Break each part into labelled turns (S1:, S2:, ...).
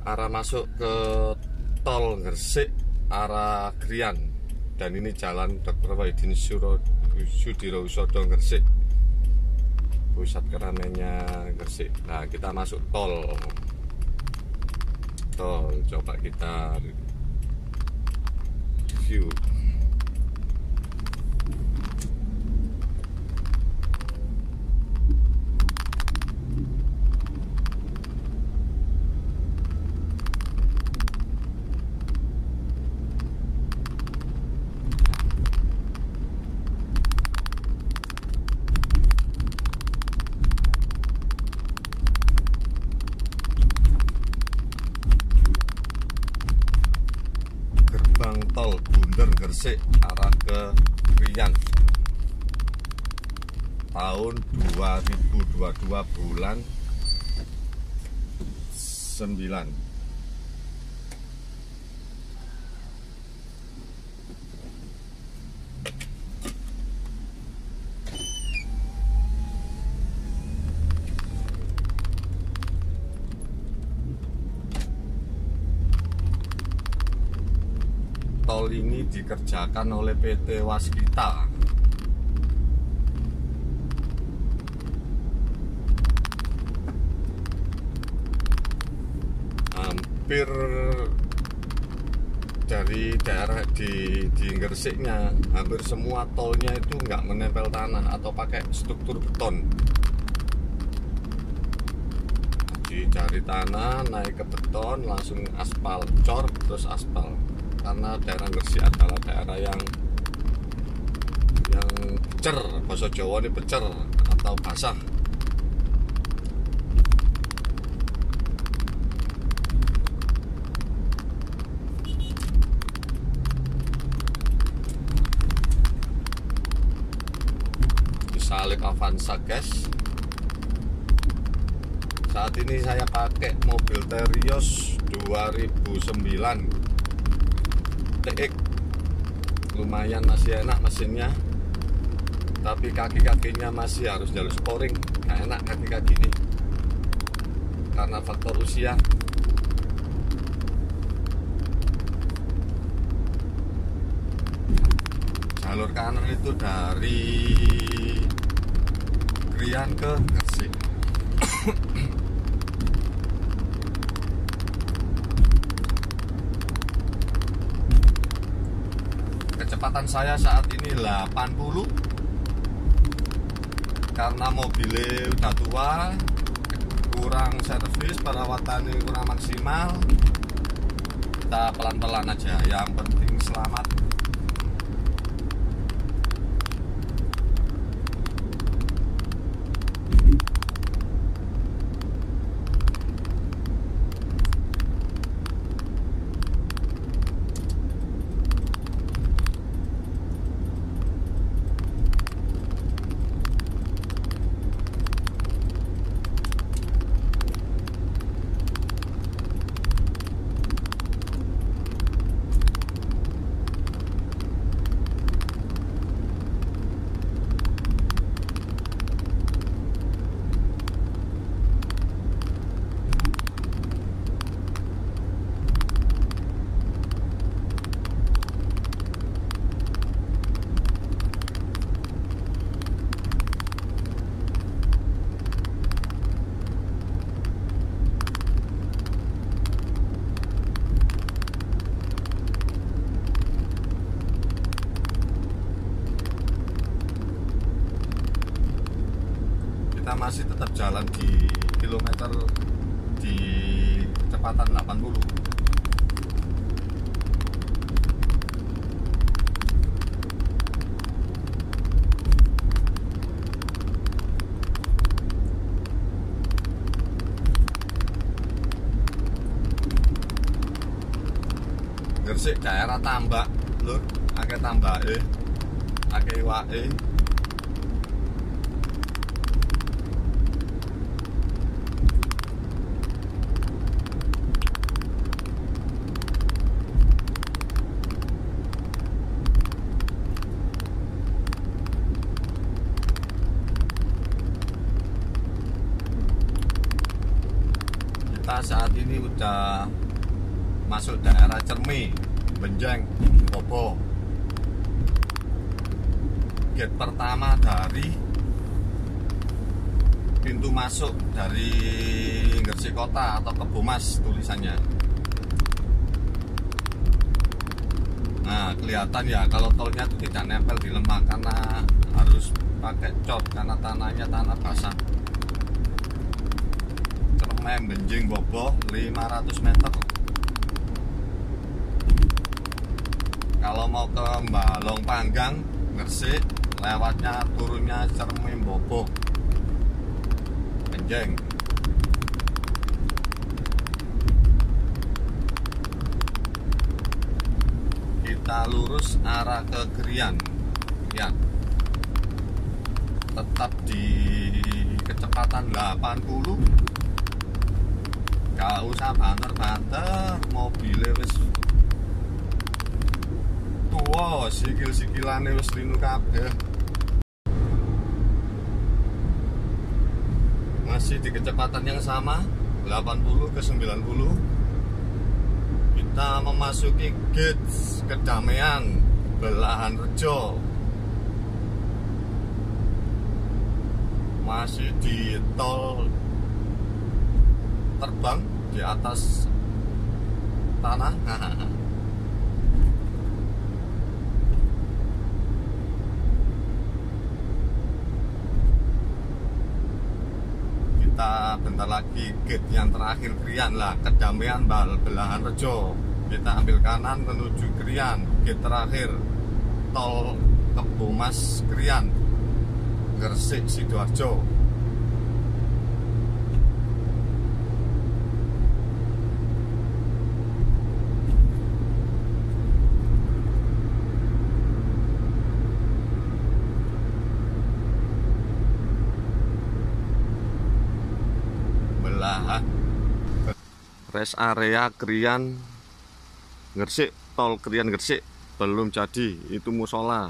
S1: arah masuk ke tol Gresik arah Krian, dan ini jalan Dr. Wahidin Sudirohusodo Gresik, pusat keramaiannya Gresik. Nah, kita masuk tol, coba kita review. Gerbang tol Bunder Gresik arah ke Krian, tahun 2022 bulan 9. Tol ini dikerjakan oleh PT Waskita. Hampir dari daerah di Gresiknya, hampir semua tolnya itu nggak menempel tanah atau pakai struktur beton. Dicari tanah, naik ke beton, langsung aspal, cor terus aspal. Karena daerah Gresik adalah daerah yang becer, bahasa Jawa ini becer atau basah. Salib Avanza guys. Saat ini saya pakai mobil Terios 2009 TX, lumayan masih enak mesinnya, tapi kaki-kakinya masih harus jalur sporing. Nggak enak kaki-kaki ini karena faktor usia. Jalur kanan itu dari Krian ke Gresik. Kecepatan saya saat ini 80, karena mobilnya udah tua, kurang servis, perawatannya kurang maksimal. Kita pelan-pelan aja, yang penting selamat. Kita masih tetap jalan di kilometer di kecepatan 80. Gresik daerah tambak lur, akeh tambake, akeh iwake. kita saat ini udah masuk daerah Cermi, Benjeng, Bobo. Gate pertama dari pintu masuk dari Gresik Kota atau Kebomas tulisannya. Nah, kelihatan ya kalau tolnya itu tidak nempel di lemak karena harus pakai cot karena tanahnya tanah basah. Cermai Benjing Bobo 500 meter. Kalau mau ke Balong Panggang Gresik, lewatnya turunnya Cermai Bobo Benjing. Kita lurus arah ke Krian. Tetap di kecepatan 80. Gak usah banter-banter, mobilnya wis tua, sikil-sikilane wis linu kabeh. Masih di kecepatan yang sama, 80 ke 90. Kita memasuki gate Kedamaian Belahan Rejo. Masih di tol terbang di atas tanah. Kita bentar lagi gate yang terakhir Krian lah, Kedamaian Belahan Rejo. Kita ambil kanan menuju Krian, gate terakhir tol Kebomas Krian, Gresik Sidoarjo. Belahan rest area Krian Gresik, tol Krian Gresik belum jadi, itu musola.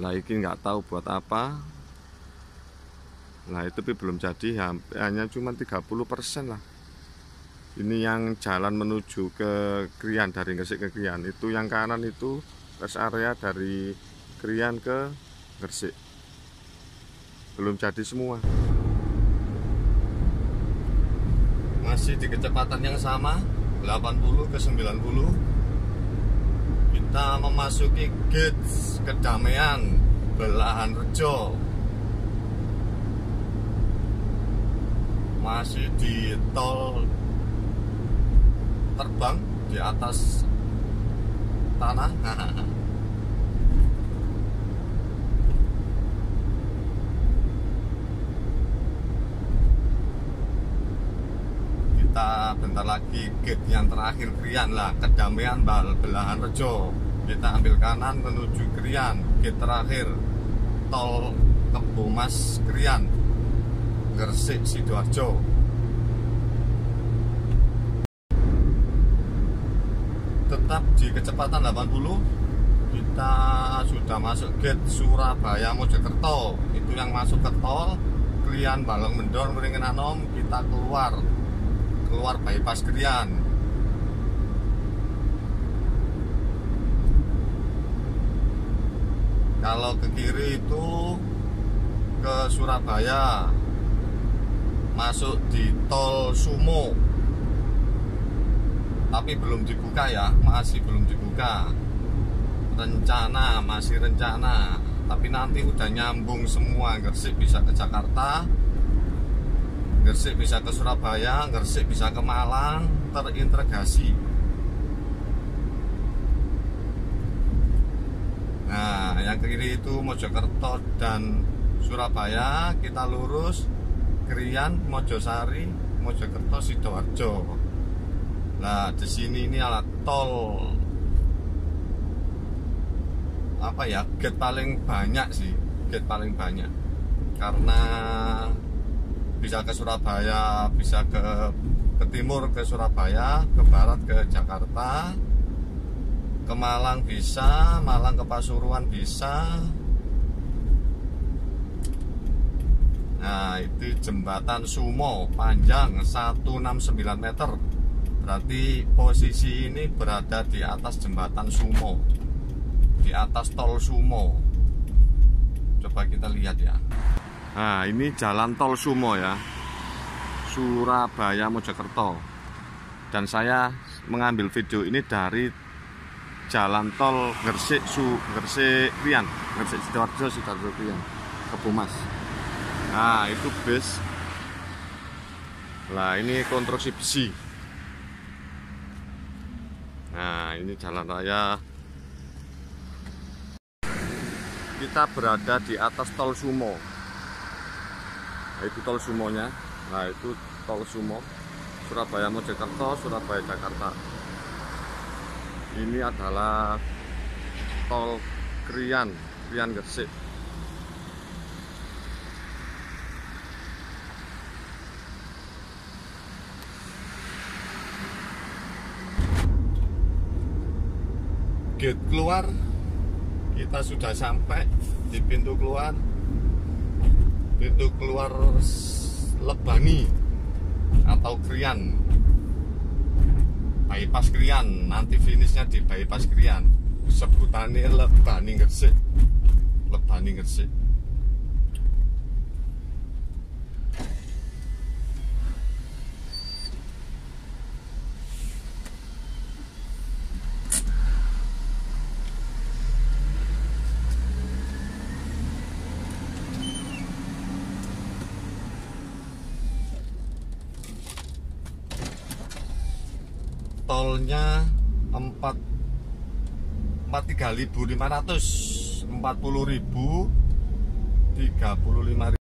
S1: Lah ini nggak tahu buat apa. Nah itu belum jadi, hanya cuma 30% lah. Ini yang jalan menuju ke Krian, dari Gresik ke Krian. Itu yang kanan itu rest area dari Krian ke Gresik. Belum jadi semua. Masih di kecepatan yang sama, 80 ke 90. Kita memasuki gate Kedamaian Belahan Rejo. Masih di tol terbang di atas tanah. Kita bentar lagi gate yang terakhir Krian lah, Kedamaian Belahan Rejo. Kita ambil kanan menuju Krian, gate terakhir tol Kebomas Krian, Gresik Sidoarjo. Tetap di kecepatan 80. Kita sudah masuk gate Surabaya Mojokerto. Itu yang masuk ke tol Krian Balong Mendor Meringan Anom. Kita keluar bypass Krian. Kalau ke kiri itu ke Surabaya, masuk di tol Sumo, tapi belum dibuka ya, masih belum dibuka. Masih rencana, tapi nanti udah nyambung semua. Gresik bisa ke Jakarta, Gresik bisa ke Surabaya, Gresik bisa ke Malang, terintegrasi. Nah, yang ke kiri itu Mojokerto dan Surabaya. Kita lurus Krian, Mojosari, Mojokerto, Sidoarjo. Nah, di sini ini alat tol apa ya? Gate paling banyak sih, gate paling banyak. Karena bisa ke Surabaya, bisa ke timur ke Surabaya, ke barat ke Jakarta, ke Malang bisa, Malang ke Pasuruan bisa. Nah, itu jembatan Sumo panjang 169 meter. Berarti posisi ini berada di atas jembatan Sumo, di atas tol Sumo. Coba kita lihat ya. Nah, ini jalan tol Sumo ya, Surabaya Mojokerto. Dan saya mengambil video ini dari jalan tol Gresik Krian, Gresik Sidoarjo Krian, Kebumas. Nah, itu bis. Nah, ini konstruksi besi. Nah, ini jalan raya. Kita berada di atas tol Sumo. Nah, itu tol Sumonya. Nah, itu tol Sumo Surabaya Mojokerto, Surabaya Jakarta. Ini adalah tol Krian Gresik. Gate keluar, kita sudah sampai di pintu keluar Lebani atau Krian, bypass Krian. Nanti finishnya di bypass Krian, sebutannya Lebani Gresik. Tolnya 43.500, 40.000, 35.000.